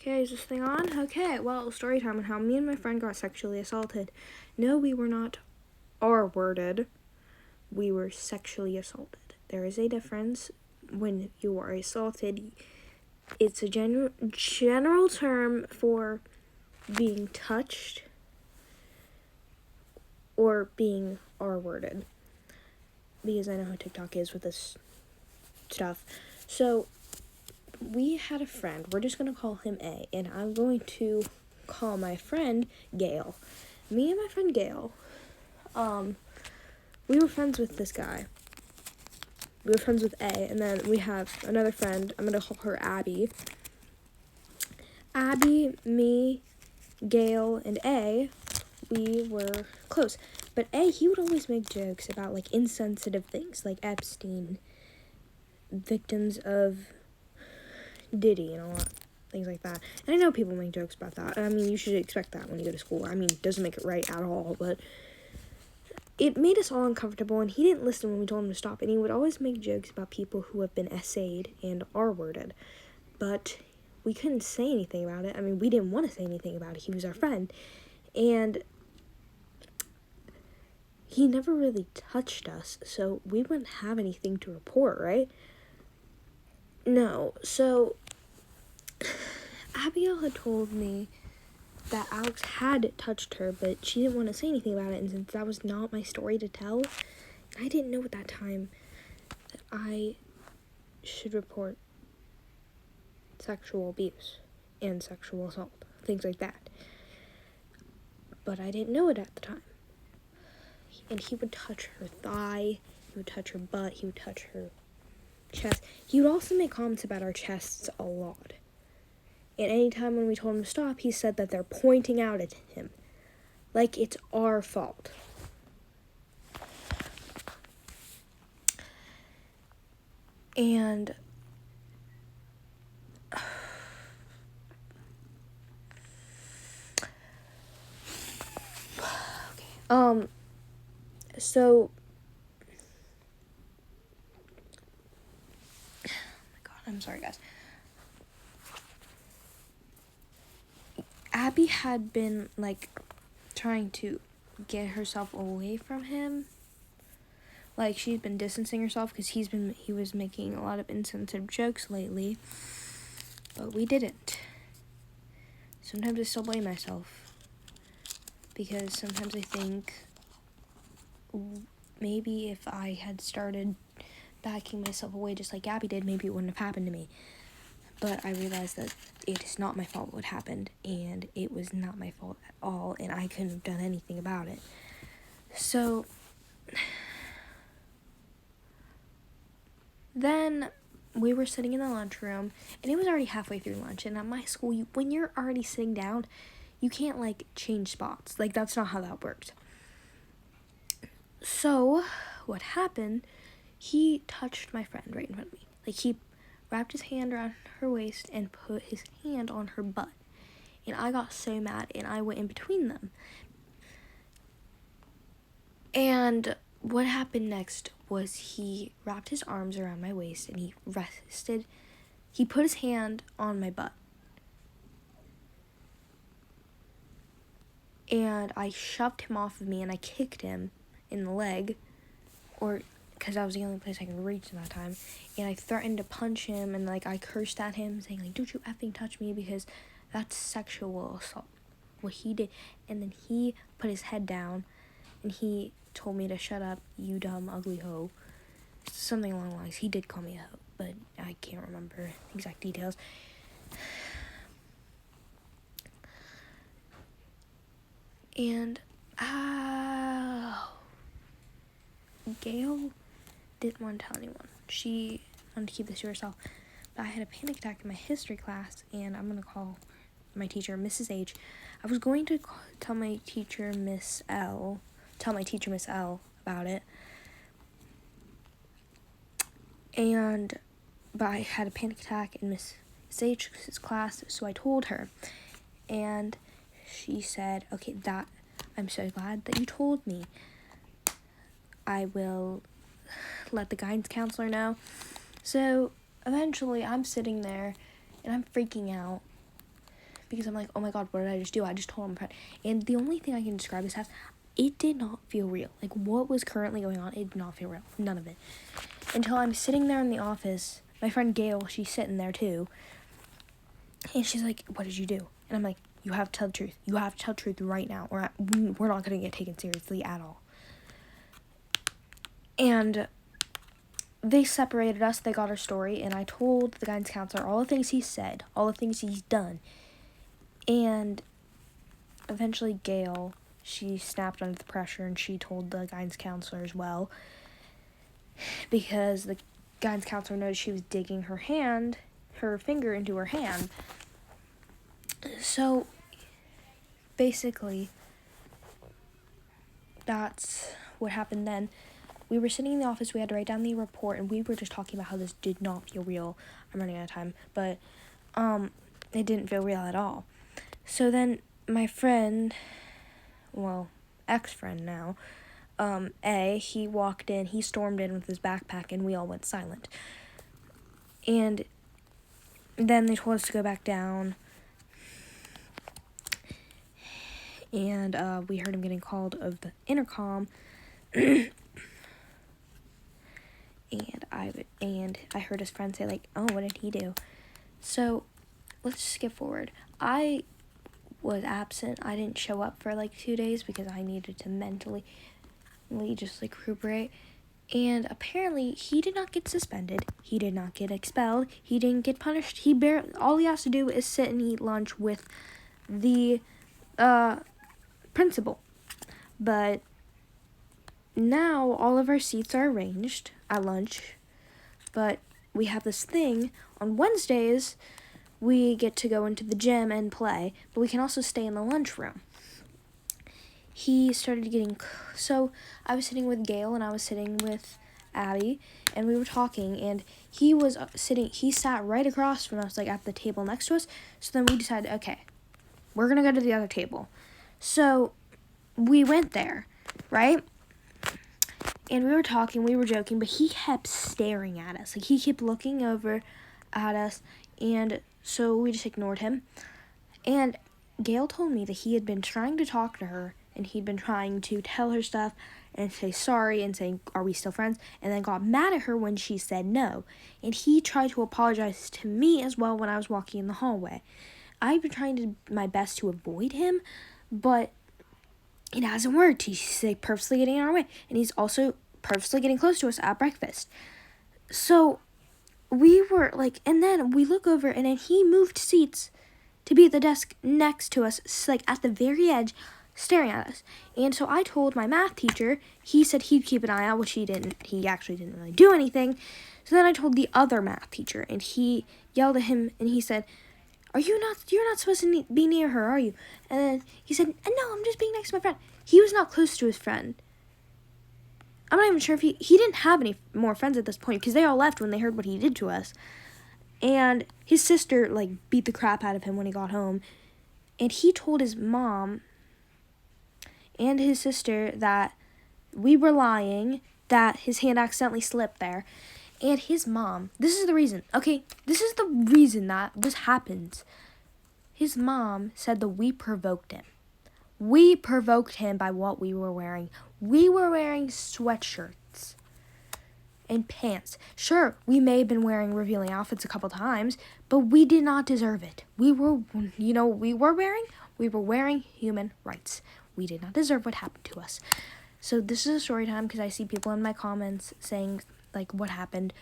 Okay, is this thing on? Okay, well, story time on how me and my friend got sexually assaulted. No, we were not R-worded. We were sexually assaulted. There is a difference when you are assaulted. It's a general term for being touched or being R-worded. Because I know how TikTok is with this stuff. So, we had a friend. We're just going to call him A. And I'm going to call my friend Gail. Me and my friend Gail, we were friends with this guy. We were friends with A. And then we have another friend. I'm going to call her Abby. Abby, me, Gail, and A, we were close. But A, he would always make jokes about, like, insensitive things, like Epstein, victims of Diddy, and a lot things like that. And I know people make jokes about that. I mean, you should expect that when you go to school. I mean, it doesn't make it right at all, but it made us all uncomfortable, and he didn't listen when we told him to stop. And he would always make jokes about people who have been essayed and R-worded. But we couldn't say anything about it. I mean, we didn't want to say anything about it. He was our friend. And he never really touched us, so we wouldn't have anything to report, right? No, so Abigail had told me that Alex had touched her, but she didn't want to say anything about it, and since that was not my story to tell, I didn't know at that time that I should report sexual abuse and sexual assault, things like that. But I didn't know it at the time. And he would touch her thigh, he would touch her butt, he would touch her chest. He would also make comments about our chests a lot. And anytime when we told him to stop, he said that they're pointing out at him. Like it's our fault. And so oh my god, I'm sorry guys. Abby had been like trying to get herself away from him. Like she'd been distancing herself because he was making a lot of insensitive jokes lately. But we didn't. Sometimes I still blame myself. Because sometimes I think maybe if I had started backing myself away just like Abby did, maybe it wouldn't have happened to me. But I realized that it is not my fault what happened, and it was not my fault at all, and I couldn't have done anything about it. So then we were sitting in the lunchroom, and it was already halfway through lunch, and at my school, when you're already sitting down, you can't, like, change spots. Like, that's not how that works. So, what happened, he touched my friend right in front of me. Like, he wrapped his hand around her waist and put his hand on her butt. And I got so mad, and I went in between them. And what happened next was he wrapped his arms around my waist, and he put his hand on my butt. And I shoved him off of me, and I kicked him in the leg, because that was the only place I could reach in that time, and I threatened to punch him, and, like, I cursed at him, saying, like, don't you effing touch me, because that's sexual assault, what he did. And then he put his head down, and he told me to shut up, you dumb, ugly hoe, something along the lines. He did call me a hoe, but I can't remember the exact details. And, Gail didn't want to tell anyone. She wanted to keep this to herself. But I had a panic attack in my history class, and I'm going to call my teacher, Mrs. H. I was going to tell my teacher, Miss L, about it. But I had a panic attack in Miss H's class, so I told her. And she said, okay, I'm so glad that you told me. I will let the guidance counselor know. So eventually I'm sitting there and I'm freaking out. because I'm like, oh my god, what did I just do? I just told my friend. And the only thing I can describe is that it did not feel real. Like, what was currently going on, it did not feel real. None of it. Until I'm sitting there in the office, my friend Gail, she's sitting there too. And she's like, what did you do? And I'm like, you have to tell the truth. You have to tell the truth right now, or we're not going to get taken seriously at all. And they separated us. They got our story. And I told the guidance counselor all the things he said, all the things he's done. And eventually Gail, she snapped under the pressure and she told the guidance counselor as well. Because the guidance counselor noticed she was digging her finger into her hand. So, basically, that's what happened then. We were sitting in the office, we had to write down the report, and we were just talking about how this did not feel real. I'm running out of time, but, it didn't feel real at all. So then, my friend, well, ex-friend now, he walked in, he stormed in with his backpack, and we all went silent. And then they told us to go back down, and we heard him getting called over the intercom, and I heard his friend say, like, oh, what did he do? So, let's skip forward. I was absent. I didn't show up for, 2 days because I needed to mentally just, recuperate. And apparently, he did not get suspended. He did not get expelled. He didn't get punished. All he has to do is sit and eat lunch with the, principal. But now all of our seats are arranged at lunch, but we have this thing on Wednesdays. We get to go into the gym and play, but we can also stay in the lunchroom. He started getting, so I was sitting with Gail and I was sitting with Abby, and we were talking, and he sat right across from us, at the table next to us. So then we decided, okay, we're gonna go to the other table. So we went there, right? And we were talking, we were joking, but he kept staring at us. He kept looking over at us, and so we just ignored him. And Gail told me that he had been trying to talk to her, and he'd been trying to tell her stuff and say sorry and say, are we still friends? And then got mad at her when she said no. And he tried to apologize to me as well when I was walking in the hallway. I've been trying to my best to avoid him, but it hasn't worked. He's purposely getting in our way, and he's also purposely getting close to us at breakfast. So we were and then we look over, and then he moved seats to be at the desk next to us, at the very edge, staring at us. And so I told my math teacher. He said he'd keep an eye out, which he didn't. He actually didn't really do anything. So then I told the other math teacher, and he yelled at him, and he said, you're not supposed to be near her, are you? And then he said, no, I'm just being next to my friend. He was not close to his friend. I'm not even sure if he didn't have any more friends at this point, because they all left when they heard what he did to us. And his sister, beat the crap out of him when he got home. And he told his mom and his sister that we were lying, that his hand accidentally slipped there. And his mom, this is the reason, okay? This is the reason that this happens. His mom said that we provoked him. We provoked him by what we were wearing. We were wearing sweatshirts and pants. Sure, we may have been wearing revealing outfits a couple times, but we did not deserve it. We were wearing human rights. We did not deserve what happened to us. So this is a story time, because I see people in my comments saying, what happened.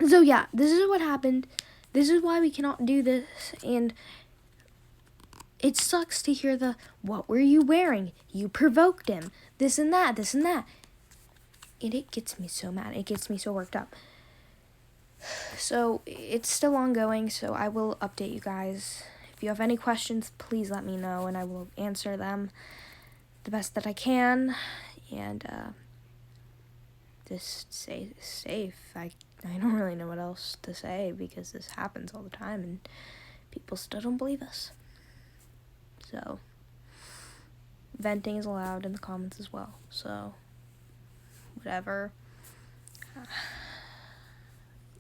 So yeah, this is what happened. This is why we cannot do this, and it sucks to hear what were you wearing? You provoked him. This and that. And it gets me so mad. It gets me so worked up. So it's still ongoing, so I will update you guys. If you have any questions, please let me know, and I will answer them the best that I can. And just stay safe. I don't really know what else to say, because this happens all the time, and people still don't believe us. So, venting is allowed in the comments as well. So, whatever.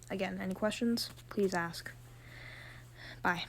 Again, any questions, please ask. Bye.